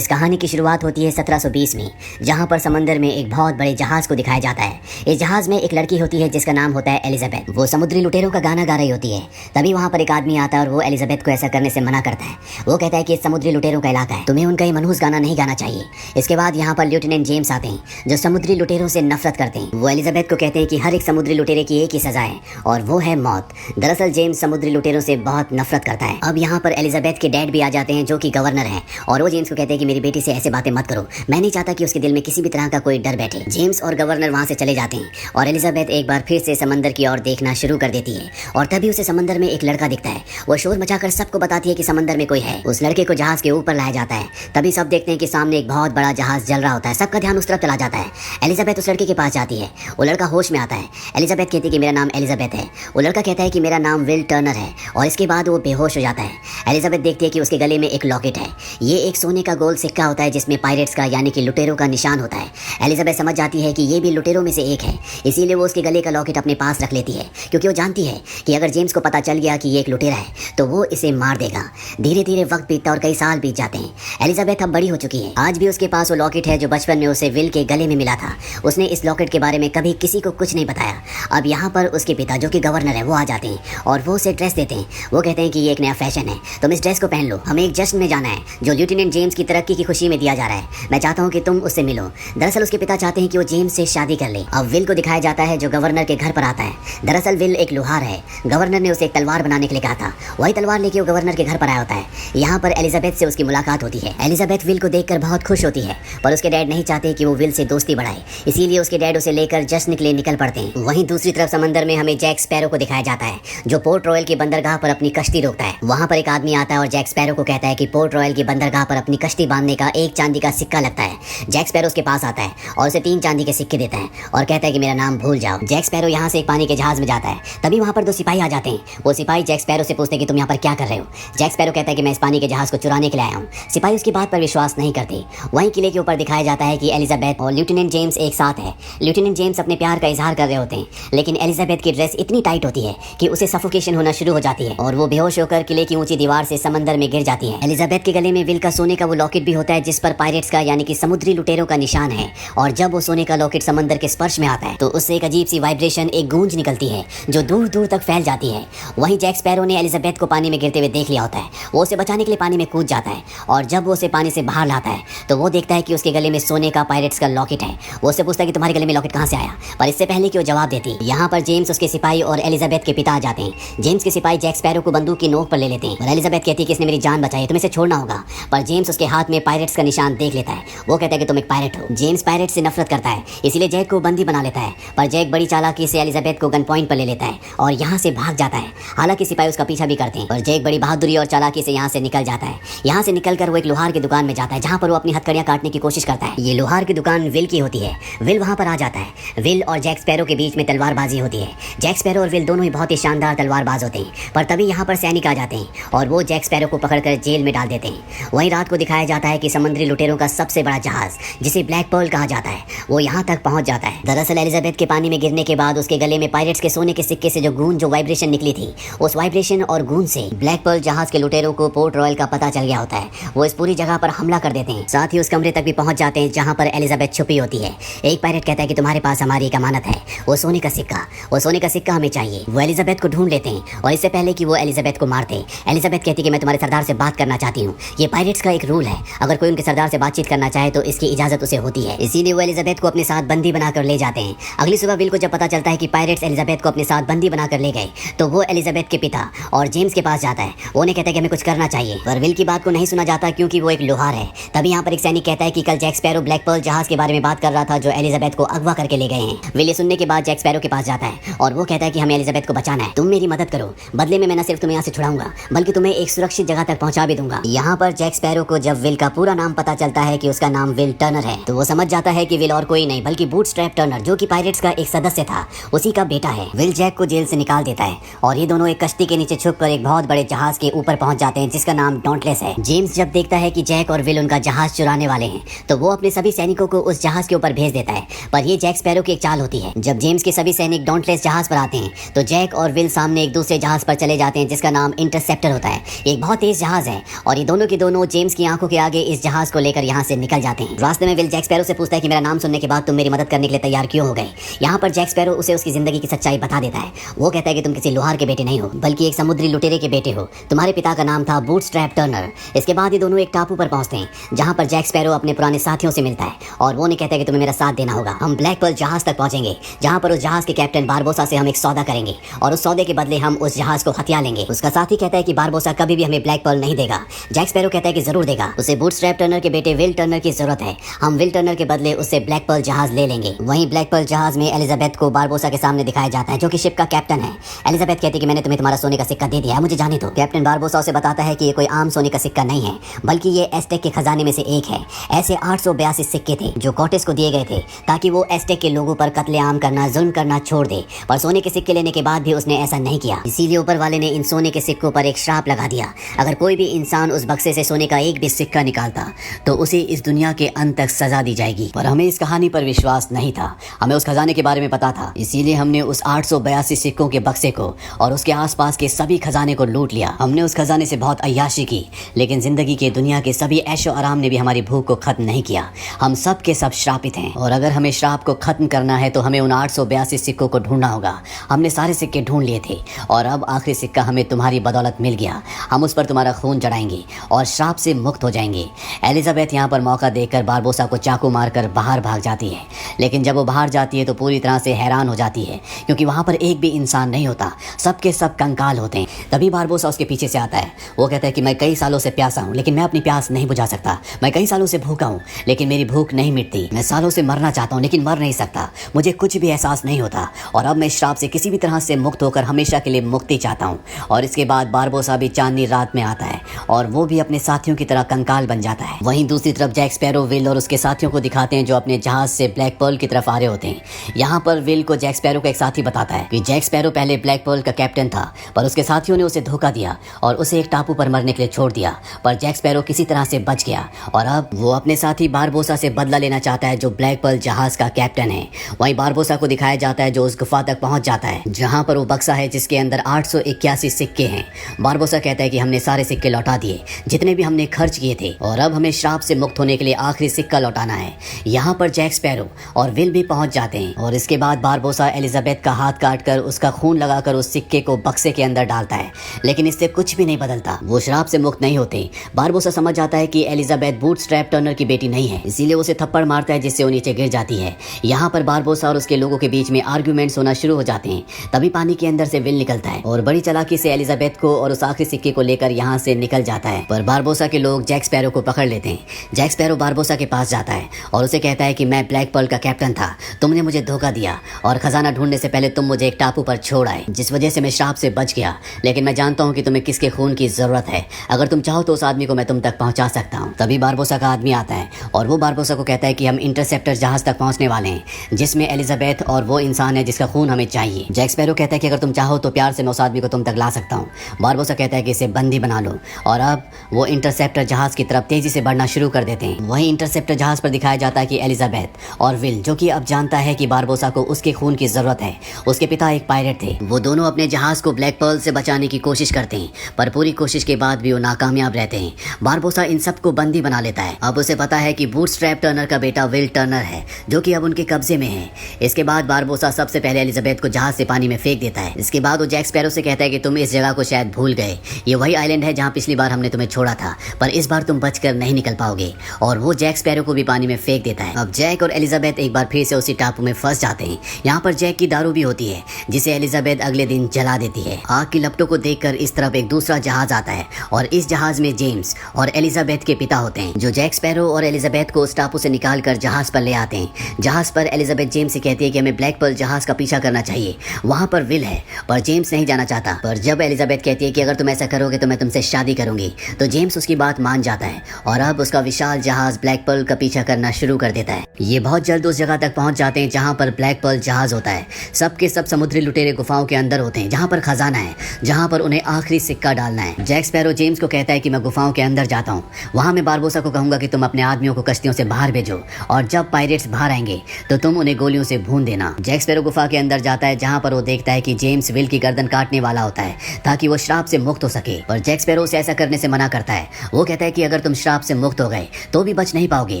इस कहानी की शुरुआत होती है 1720 में, जहां पर समंदर में एक बहुत बड़े जहाज को दिखाया जाता है। इस जहाज में एक लड़की होती है जिसका नाम होता है एलिजाबेथ। वो समुद्री लुटेरों का गाना गा रही होती है। तभी वहां पर एक आदमी आता है और वो एलिजाबेथ को ऐसा करने से मना करता है। वो कहता है कि समुद्री लुटेरों का इलाका है, तुम्हें उनका ये मनहूस गाना नहीं गाना चाहिए। इसके बाद यहाँ पर लेफ्टिनेंट जेम्स आते हैं जो समुद्री लुटेरों से नफरत करते हैं। वो एलिजाबेथ को कहते हैं कि हर एक समुद्री लुटेरे की एक ही सजा है और वो है मौत। दरअसल जेम्स समुद्री लुटेरों से बहुत नफरत करता है। अब यहाँ पर एलिजाबेथ के डैड भी आ जाते हैं जो कि गवर्नर है, और वो जेम्स को कहते हैं कि मेरी बेटी से ऐसे बातें मत करो, मैं नहीं चाहता कि उसके दिल में किसी भी तरह का कोई डर बैठे। जेम्स और गवर्नर वहां से चले जाते हैं और एलिजाबेथ एक बार फिर से समंदर की ओर देखना शुरू कर देती है। और तभी उसे समंदर में एक लड़का दिखता है। वो शोर मचाकर सबको बताती है कि समंदर में कोई है। उस लड़के को जहाज के ऊपर लाया जाता है। तभी सब देखते हैं कि सामने एक बहुत बड़ा जहाज जल रहा होता है। सबका ध्यान उस तरफ चला जाता है। एलिजाबेथ उस लड़के के पास जाती है। वो लड़का होश में आता है। एलिजाबेथ कहती है कि मेरा नाम एलिजाबेथ है। वो लड़का कहता है कि मेरा नाम विल टर्नर है, और इसके बाद वो बेहोश हो जाता है। एलिजाबेथ देखती है कि उसके गले में एक लॉकेट है। ये एक सोने का गोल सिक्का होता है जिसमें पायरेट्स का यानी कि लुटेरों का निशान होता है। एलिजाबेथ समझ जाती है कि ये भी लुटेरों में से एक है, इसीलिए वो उसके गले का लॉकेट अपने पास रख लेती है, क्योंकि वो जानती है कि अगर जेम्स को पता चल गया कि ये एक लुटेरा है तो वो इसे मार देगा। धीरे धीरे वक्त बीतता और कई साल बीत जाते हैं। एलिजाबेथ अब बड़ी हो चुकी है। आज भी उसके पास वो लॉकेट है जो बचपन में उसे विल के गले में मिला था। उसने इस लॉकेट के बारे में कभी किसी को कुछ नहीं बताया। अब यहाँ पर उसके पिता जो कि गवर्नर है वो आ जाते हैं और वो उसे ड्रेस देते हैं। वो कहते हैं कि ये एक नया फैशन है, तुम इस ड्रेस को पहन लो, हमें एक जश्न में जाना है जो लेफ्टिनेंट जेम्स की तरक्की की खुशी में दिया जा रहा है। मैं चाहता हूँ कि तुम उससे मिलो। दरअसल उसके पिता चाहते हैं कि वो जेम्स से शादी कर ले। अब विल को दिखाया जाता है जो गवर्नर के घर पर आता है। दरअसल विल एक लोहार है। गवर्नर ने उसे एक तलवार बनाने के लिए कहा था। वही तलवार लेके वो गवर्नर के घर पर आया होता है। यहाँ पर एलिजाबेथ से उसकी मुलाकात होती है। एलिजाबेथ विल को देखकर बहुत खुश होती है, पर उसके डैड नहीं चाहते कि वो विल से दोस्ती बढ़ाए, इसीलिए उसके डैड उसे लेकर जश्न के लिए निकल पड़ते हैं। वहीं दूसरी तरफ समंदर में हमें जैक स्पैरो को दिखाया जाता है जो पोर्ट रॉयल की बंदरगाह पर अपनी कश्ती रोकता है। वहाँ पर एक आदमी आता है और जैक स्पैरो को कहता है कि पोर्ट रॉयल की बंदरगाह पर अपनी कश्ती बांधने का एक चांदी का सिक्का लगता है। जैक स्पैरो उसके पास आता है और उसे 3 चांदी के सिक्के देता है और कहता है कि मेरा नाम भूल जाओ। जैक स्पैरो यहाँ से एक पानी के जहाज में जाता है। तभी वहाँ पर 2 सिपाही आ जाते हैं। वो सिपाही जैक स्पैरो से पूछते हैं कि तुम यहाँ पर क्या कर रहे हो। जैक स्पैरो कहता है कि मैं इस पानी के जहाज को चुराने के लिए आया हूँ। सिपाही उसकी बात पर विश्वास नहीं करते। वहीं किले के ऊपर दिखाया जाता है कि एलिजाबेथ और लेफ्टिनेंट जेम्स एक साथ है। लेफ्टिनेंट जेम्स अपने प्यार का इजहार कर रहे होते हैं, लेकिन एलिजाबेथ की ड्रेस इतनी टाइट होती है कि उसे सफोकेशन होना शुरू हो जाती है और वो बेहोश होकर किले की ऊंची दीवार से समंदर में गिर जाती है। एलिजाबेथ के गले में विल का सोने का वो लॉकेट भी होता है जिस पर पायरेट्स का यानी कि समुद्री लुटेरों का निशान है, और जब वो सोने का लॉकेट समंदर के स्पर्श में आता है तो उससे एक अजीब सी वाइब्रेशन, एक गूंज निकलती है जो दूर दूर तक फैल जाती है। वहीं जैक स्पैरो ने एलिजाबेथ को पानी में गिरते हुए देख लिया होता है। वो उसे बचाने के लिए पानी में कूद जाता है, और जब वो उसे पानी से बाहर लाता है तो वो देखता है कि उसके गले में सोने का पायरेट्स का लॉकेट है। वो उससे पूछता है कि तुम्हारे गले में लॉकेट कहाँ से आया, पर इससे पहले कि वो जवाब देती यहाँ पर जेम्स, उसके सिपाही और एलिजाबेथ के पिता आ जाते हैं। जेम्स के सिपाही जैक स्पैरो को बंदूक की नोक पर ले लेते हैं और एलिजाबेथ कहती है कि इसने मेरी जान बचाई, तुम्हें इसे छोड़ना होगा। पर जेम्स उसके हाथ में पायरेट्स का निशान देख लेता है। वो कहता है कि तुम एक पायरेट हो। जेम्स पायरेट से नफरत करता है, इसीलिए जैक को बंदी बना लेता है। पर जैक बड़ी चालाकी से एलिजाबेथ को गन पॉइंट पर ले लेता है और यहाँ से भाग जाता है। हालांकि सिपाही उसका पीछा भी करते हैं, पर जैक बड़ी बहादुरी और चालाकी से यहाँ से निकल जाता है। यहाँ से निकलकर वो एक लोहार की दुकान में जाता है जहाँ पर वो अपनी हथकड़ियाँ काटने की कोशिश करता है। ये लोहार की दुकान विल की होती है। विल वहाँ पर आ जाता है। विल और जैक स्पैरो के बीच में तलवारबाजी होती है। जैक स्पैरो और विल दोनों ही बहुत ही शानदार तलवारबाज होते हैं, पर तभी यहाँ पर सैनिक आ जाते हैं और वो जैक स्पैरो को पकड़कर जेल में डाल देते हैं। वहीं रात को दिखाया जाता है कि समुद्री लुटेरों का सबसे बड़ा जहाज, जिसे ब्लैक पर्ल कहा जाता है, वो यहाँ तक पहुँच जाता है। दरअसल एलिजाबेथ के पानी में गिरने के बाद उसके गले में पायरेट्स के सोने के सिक्के से जो गूंज, जो वाइब्रेशन निकली थी, उस वाइब्रेशन और गूंज से ब्लैक पर्ल जहाज के लुटेरों को पोर्ट रॉयल का पता चल गया होता है। वो इस पूरी जगह पर हमला कर देते हैं। साथ ही उस कमरे तक भी पहुंच जाते हैं जहां पर एलिजाबेथ छुपी होती है। एक पायरेट कहता है कि तुम्हारे पास हमारी एक अमानत है, वो सोने का सिक्का, वो सोने का सिक्का हमें चाहिए। वो एलिजाबेथ को ढूंढ लेते हैं और इससे पहले कि वो एलिजाबेथ को मारते, एलिजाबेथ कहती है कि मैं तुम्हारे सरदार से बात करना चाहती हूँ। ये पायरेट्स का एक रूल है, अगर कोई उनके सरदार से बातचीत करना चाहे तो इसकी इजाजत उसे होती है। इसीलिए वो एलिजाबेथ को अपने साथ बंदी बनाकर ले जाते हैं। अगली सुबह विल को जब पता चलता है कि पायरेट्स एलिजाबेथ को अपने साथ बंदी बनाकर ले गए तो वो एलिजाबेथ के पिता और जेम्स के पास जाता है। वो उन्हें कहता है कि हमें कुछ करना चाहिए, पर विल की बात को नहीं सुना जाता क्योंकि वो एक लोहार है। तभी यहाँ पर एक सैनिक कहता है कि कल जैक स्पैरो ब्लैक पर्ल जहाज के बारे में बात कर रहा था जो एलिजाबेथ को अगवा करके ले गए हैं। विल ये सुनने के बाद जैक स्पैरो के पास जाता है और वो कहता है कि हमें एलिजाबेथ को बचाना है, तुम मेरी मदद करो, बदले में मैं न सिर्फ तुम्हें यहाँ से छुड़ाऊंगा बल्कि तुम्हें एक सुरक्षित जगह तक पहुंचा भी दूंगा। यहाँ पर जैक स्पैरो को जब विल का पूरा नाम पता चलता है कि उसका नाम विल टर्नर है तो वो समझ जाता है कि विल और कोई नहीं बल्कि बूटस्ट्रैप टर्नर, जो कि पायरेट्स का एक सदस्य था, उसी का बेटा है। विल जैक को जेल से निकाल देता है और ये दोनों एक कश्ती के नीचे छुपकर एक बहुत बड़े जहाज के ऊपर पहुंच जाते हैं जिसका नाम डॉन्टलेस है। जेम्स जब देखता है कि जैक और विल उनका जहाज चुराने वाले हैं तो वो अपने सभी सैनिकों को उस जहाज के ऊपर भेज देता है, पर ये जैक स्पैरो की एक चाल होती है। जब जेम्स के सभी सैनिक डॉन्टलेस जहाज पर आते हैं तो जैक और विल सामने एक दूसरे जहाज पर चले जाते हैं जिसका नाम इंटरसेप्टर होता है। एक बहुत तेज जहाज है और ये दोनों के दोनों जेम्स की आंखों के आगे इस जहाज को लेकर यहाँ से निकल जाते हैं। रास्ते में विल जैक स्पैरो से पूछता है कि मेरा नाम सुनने के बाद तुम मेरी मदद करने के लिए तैयार क्यों हो गए। यहाँ पर जैक स्पैरो उसे उसकी जिंदगी की सच्चाई बता देता है। वो कहता है कि तुम किसी लोहार के बेटे नहीं हो बल्कि एक समुद्री लुटेरे के बेटे हो। तुम्हारे पिता का नाम था बूटस्ट्रैप टर्नर। इसके बाद ये दोनों एक टापू पर पहुंचते हैं जहाँ पर जैक स्पैरो अपने पुराने साथियों से मिलता है और वो उन्हें कहता है कि तुम्हें मेरा साथ देना होगा। हम ब्लैक पर्ल जहाज तक पहुंचेंगे जहाँ पर उस जहाज के कैप्टन बारबोसा से हम एक सौदा करेंगे और उस सौदे के बदले हम उस जहाज को हथिया लेंगे। उसका साथी कहता है कि बारबोसा कभी भी हमें ब्लैक पर्ल नहीं देगा। जैक स्पैरो कहता है कि जरूर देगा, उसे बूटस्ट्रैप टर्नर के बेटे विल टर्नर की जरूरत है। हम विल टर्नर के बदले उससे ब्लैक पर्ल जहाज ले लेंगे। वहीं ब्लैक पर्ल जहाज में एलिजाबेथ को बारबोसा के सामने दिखाया जाता है जो कि शिप का कैप्टन है। एलिजाबेथ कहती है कि मैंने तुम्हें तुम्हारा सोने का सिक्का दे दिया है, मुझे जाने दो। कैप्टन बारबोसा उसे बताता है कि ये कोई आम सोने का सिक्का नहीं है बल्कि ये एस्टेक के खजाने में से एक है। ऐसे 882 सिक्के थे जो कॉर्टेस को दिए गए थे ताकि वो एस्टेक के लोगों पर कत्लेआम करना, जुल्म करना छोड़ दे, पर सोने के सिक्के लेने के बाद भी उसने ऐसा नहीं किया। इसीलिए ऊपर वाले ने इन सोने के सिक्कों पर एक श्राप लगा दिया। अगर कोई भी इंसान उस बक्से से सोने का एक भी सिक्का निकालता तो उसे इस दुनिया के अंत तक सजा दी जाएगी। पर हमें इस कहानी पर विश्वास नहीं था, हमें उस खजाने के बारे में पता था। इसीलिए हमने उस 882 सिक्कों के बक्से को और उसके आसपास के सभी खजाने को लूट लिया। हमने उस खजाने से बहुत अय्याशी की, लेकिन जिंदगी के दुनिया के सभी ऐशो आराम ने भी हमारी भूख को खत्म नहीं किया। हम सब के सब श्रापित हैं और अगर हमें श्राप को खत्म करना है तो हमें उन 882 सिक्कों को ढूंढना होगा। हमने सारे सिक्के ढूंढ लिए थे और अब आखिरी सिक्का हमें तुम्हारी बदौलत मिल गया। हम उस पर तुम्हारा खून चढ़ाएंगे और श्राप से मुक्त हो जाएंगे। एलिजाबेथ यहाँ पर मौका देखकर बारबोसा को चाकू मारकर बाहर भाग जाती है, लेकिन जब वो बाहर जाती है तो पूरी तरह से हैरान हो जाती है क्योंकि वहाँ पर एक भी इंसान नहीं होता, सबके सब कंकाल होते हैं। तभी बारबोसा उसके पीछे से आता है। वो कहता है कि मैं कई सालों से प्यासा हूँ लेकिन मैं अपनी प्यास नहीं बुझा सकता। मैं कई सालों से भूखा हूँ लेकिन मेरी भूख नहीं मिटती। मैं सालों से मरना चाहता हूँ लेकिन मर नहीं सकता। मुझे कुछ भी एहसास नहीं होता और अब मैं श्राप से किसी भी तरह से मुक्त होकर हमेशा के लिए मुक्ति चाहता हूँ। और इसके बाद बारबोसा भी चांदनी रात में आता है और वो भी अपने साथियों की तरह कंकाल बन जाता है। वहीं दूसरी तरफ जैक स्पैरो विल और उसके साथियों को दिखाते हैं जो अपने जहाज से ब्लैक पर्ल की तरफ आ रहे होते हैं। यहाँ पर विल को जैक स्पैरो का एक साथी बताता है कि जैक स्पैरो पहले ब्लैक पर्ल का कैप्टन था पर उसके साथियों ने उसे धोखा दिया और उसे एक टापू पर मरने के लिए छोड़ दिया, पर जैक स्पैरो किसी तरह से बच गया और अब वो अपने साथी बारबोसा से बदला लेना चाहता है जो ब्लैक पर्ल जहाज का कैप्टन है। वहीं बारबोसा को दिखाया जाता है जो उस गुफा तक पहुंच जाता है जहां पर वो बक्सा है जिसके अंदर 881 सिक्के हैं। बारबोसा कहता है कि हमने सारे सिक्के लौटा दिए जितने भी हमने खर्च किए थे और अब हमें श्राप से मुक्त होने के लिए आखिरी सिक्का लौटाना है। यहाँ पर जैक स्पैरो और विल भी पहुंच जाते हैं और इसके बाद बारबोसा एलिजाबेथ का हाथ काटकर उसका खून लगाकर उस सिक्के को बक्से के अंदर डालता है, लेकिन इससे कुछ भी नहीं बदलता। वो श्राप से मुक्त नहीं होते। बारबोसा समझ जाता है कि एलिजाबेथ बूटस्ट्रैप टर्नर की बेटी नहीं है, इसीलिए उसे थप्पड़ मारता है जिससे वो नीचे गिर जाती है। यहाँ पर बारबोसा और उसके लोगों के बीच में आर्ग्यूमेंट्स होना शुरू हो जाते हैं। तभी पानी के अंदर से विल निकलता है और बड़ी चालाकी से एलिजाबेथ को और उस आखिरी सिक्के को लेकर यहाँ से निकल जाता है, पर बारबोसा के लोग जैक स्पैरो को पकड़ लेते हैं। जैक स्पैरो बारबोसा के पास जाता है और उसे कहता है कि मैं ब्लैक पर्ल का कैप्टन था, तुमने मुझे धोखा दिया और खजाना ढूंढने से पहले तुम मुझे एक टापू पर छोड़ आए जिस वजह से मैं श्राप से बच गया, लेकिन मैं जानता हूँ कि तुम्हें किसके खून की जरूरत है। अगर तुम चाहो तो उस आदमी को मैं तुम तक पहुंचा सकता हूँ। तभी बारबोसा का आदमी आता है और वो बारबोसा को कहता है कि हम इंटरसेप्टर जहाज तक पहुंचने वाले हैं जिसमें एलिजाबेथ और वो इंसान है जिसका खून हमें चाहिए। जैक स्पैरो कहता है कि अगर तुम चाहो तो प्यार से मैं उस आदमी को तुम तक ला सकता हूँ। बारबोसा कहता है कि इसे बंदी बना लो और अब वो इंटरसेप्टर जहाज की तरफ तेजी से बढ़ना शुरू कर देते हैं। वहीं इंटरसेप्टर जहाज पर दिखाया जाता है कि एलिजाबेथ और विल, जो कि अब जानता है कि बारबोसा को उसके खून की जरूरत है, उसके पिता एक पायरेट थे, वो दोनों अपने जहाज को ब्लैक पर्ल से बचाने की कोशिश करते हैं, पर पूरी कोशिश के बाद भी वो नाकामयाब रहते हैं। बारबोसा इन सबको बंदी बना लेता है। अब उसे पता है कि बूटस्ट्रैप टर्नर का बेटा विल टर्नर है जो कि अब उनके कब्जे में है। इसके बाद बारबोसा सबसे पहले एलिजाबेथ को जहाज से पानी में फेंक देता है। इसके बाद वो जैक स्पैरो से कहता है कि तुम इस जगह को शायद भूल गए, ये वही आइलैंड है जहाँ पिछली बार हमने तुम्हें छोड़ा था, पर इस बार तुम बचकर नहीं निकल पाओगे। और वो जैक स्पैरो को भी पानी में फेंक देता है। अब जैक और एलिजाबेथ एक बार फिर से उसी टापू में फंस जाते हैं। यहाँ पर जैक की दारू भी होती है जिसे एलिजाबेथ अगले दिन जला देती है। आग की लपटों को देखकर इस तरफ एक दूसरा जहाज आता है और इस जहाज में जेम्स और एलिजाबेथ के पिता होते हैं जो जैक स्पैरो और एलिजाबेथ को उस टापू से निकाल कर जहाज पर ले आते हैं। जहाज पर एलिजाबेथ जेम्स से कहती है कि हमें ब्लैक पर्ल जहाज का पीछा करना चाहिए, वहाँ पर विल है, पर जेम्स नहीं जाना चाहता। पर जब एलिजाबेथ कहती है कि अगर तुम ऐसा करोगे तो मैं तुमसे शादी करूंगी, तो जेम्स उसकी बात मान जाता है और अब उसका विशाल जहाज ब्लैक पर्ल का पीछा करना शुरू कर देता है। ये बहुत जल्द उस जगह तक पहुंच जाते हैं जहाँ पर ब्लैक पर्ल जहाज होता है। सबके सब समुद्री लुटेरे गुफाओं के अंदर होते हैं जहाँ पर खजाना है, जहाँ पर उन्हें आखिरी सिक्का डालना है। जैक स्पैरो जेम्स को कहता है कि मैं गुफाओं के अंदर जाता हूँ, वहाँ मैं बारबोसा को कहूंगा कि तुम अपने आदमियों को को कश्तियों से बाहर भेजो और जब पायरेट्स बाहर आएंगे तो तुम उन्हें गोलियों से भून देना। जैक स्पैरो गुफा के अंदर जाता है जहाँ पर वो देखता है कि जेम्स विल की गर्दन काटने वाला होता है ताकि वो श्राप से मुक्त हो सके, पर जैक स्पैरो उसे ऐसा करने से मना करता है। वो कहता है कि अगर तुम श्राप से मुक्त हो गए तो भी बच नहीं पाओगे,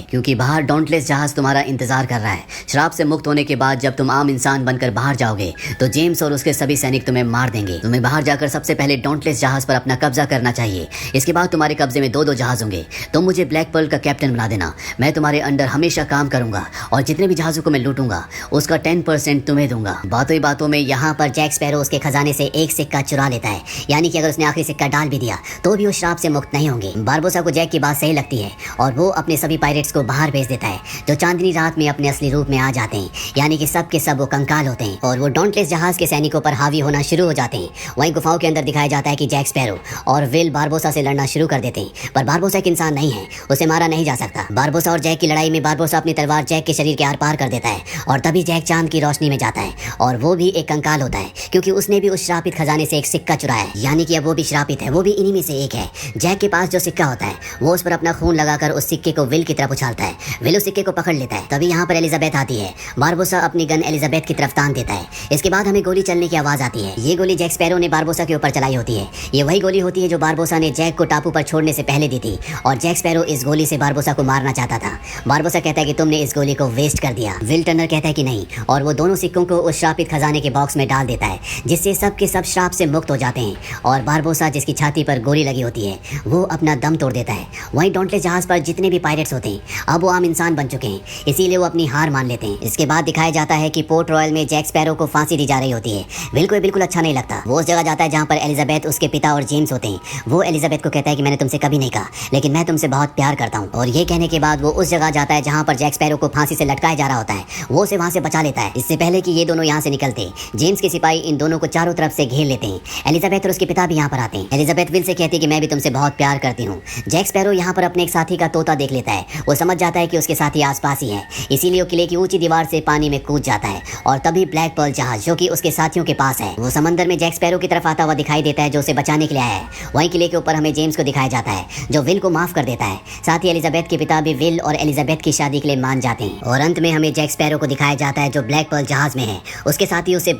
क्योंकि बाहर डॉन्टलेस जहाज तुम्हारा इंतजार कर रहा है। श्राप से मुक्त होने के बाद जब तुम आम इंसान बनकर बाहर जाओगे तो जेम्स और उसके सभी सैनिक तुम्हें मार देंगे। तुम्हें बाहर जाकर सबसे पहले डॉन्टलेस जहाज पर अपना कब्जा करना चाहिए। इसके बाद तुम्हारे कब्जे में 2-2 जहाज होंगे। तुम मुझे ब्लैक पर्ल का कैप्टन बना देना, मैं तुम्हारे अंडर हमेशा काम करूंगा और जितने भी जहाजों को मैं लूटूंगा उसका 10% तुम्हें दूंगा। बातों ही बातों में यहाँ पर जैक स्पैरो उसके खजाने से एक सिक्का चुरा लेता है, यानी कि अगर उसने आखिरी सिक्का डाल भी दिया तो भी वो श्राप से मुक्त नहीं होंगे। बारबोसा को जैक की बात सही लगती है और वो अपने सभी पायरेट्स को बाहर भेज देता है, जो चांदनी रात में अपने असली रूप में आ जाते हैं, यानी कि सब के सब वो कंकाल होते हैं और वो डॉन्टलेस जहाज के सैनिकों पर हावी होना शुरू हो जाते हैं। वहीं गुफाओं के अंदर दिखाया जाता है कि जैक स्पैरो और विल बारबोसा से लड़ना शुरू कर देते हैं, पर बारबोसा एक इंसान नहीं है, उसे मारा नहीं जा सकता। बारबोसा और जैक की लड़ाई में बारबोसा अपनी तलवार जैक के शरीर के आर पार कर देता है और तभी जैक चांद की रोशनी में जाता है और वो भी एक कंकाल होता है, क्योंकि उसने भी उस श्रापित खजाने से एक सिक्का चुराया है, यानी कि अब वो भी श्रापित है, वो भी इन्हीं में से एक है। जैक के पास जो सिक्का होता है वो उस पर अपना खून लगाकर उस सिक्के को विल की तरफ उछालता है। विल उस सिक्के को पकड़ लेता है। तभी यहाँ पर एलिजाबेथ आती है। बारबोसा अपनी गन एलिजाबेथ की तरफ तान देता है। इसके बाद हमें गोली चलने की आवाज आती है। ये गोली जैक स्पैरो ने बारबोसा के ऊपर चलाई होती है। ये वही गोली होती है जो बारबोसा ने जैक को टापू पर छोड़ने से पहले दी थी और जैक स्पैरो इस गोली से बारबोसा को मारना चाहता था। बारबोसा कहता है कि तुमने इस गोली को वेस्ट कर दिया। विल टर्नर कहता है कि नहीं, और वो दोनों सिक्कों को उस श्रापित खजाने के बॉक्स में डाल देता है, जिससे सब के सब श्राप से मुक्त हो जाते हैं और बारबोसा, जिसकी छाती पर गोली लगी होती है, वो अपना दम तोड़ देता है। वहीं डॉन्टलेस जहाज पर जितने भी पायरेट्स होते हैं अब वो आम इंसान बन चुके हैं, इसीलिए वो अपनी हार मान लेते हैं। इसके बाद दिखाया जाता है कि पोर्ट रॉयल में जैक स्पैरो को फांसी दी जा रही होती है। विल को बिल्कुल अच्छा नहीं लगता। वो उस जगह जाता है जहाँ पर एलिजाबेथ, उसके पिता और जेम्स होते हैं। वो एलिजाबेथ को कहता है कि मैंने तुमसे कभी नहीं कहा, लेकिन मैं तुमसे बहुत प्यार करता हूँ। और ये कहने के बाद वो उस जगह जाता है जहाँ पर जैक स्पैरो को फांसी से लटकाया जा रहा होता है। वो उसे वहाँ से बचा लेता है। इससे पहले कि ये दोनों यहाँ से निकलते, जेम्स के सिपाही इन दोनों को चारों तरफ से घेर लेते हैं। एलिजाबेथ और उसके पिता भी यहाँ पर आते हैं। एलिजाबेथ विल से कहती है कि मैं भी तुमसे बहुत प्यार करती हूँ। जैक स्पैरो यहाँ पर अपने एक साथी का तोता देख लेता है। वो समझ जाता है कि उसके साथी आसपास ही है, इसीलिए वो किले की ऊंची दीवार से पानी में कूद जाता है और तभी ब्लैक पर्ल जहाज, जो कि उसके साथियों के पास है, वो समंदर में जैक स्पैरो की तरफ आता हुआ दिखाई देता है, जो उसे बचाने के लिए आया है। वहीं किले के ऊपर हमें जेम्स को दिखाया जाता है, जो विल को माफ कर देता है। साथ ही एलिजाबेथ के पिता भी विल और एलिजाबेथ की शादी के लिए मान जाते हैं। और अंत में हमें जैक स्पैरो को दिखाया जाता है, जो ब्लैक पर्ल जहाज में है। उसके साथ ही उसे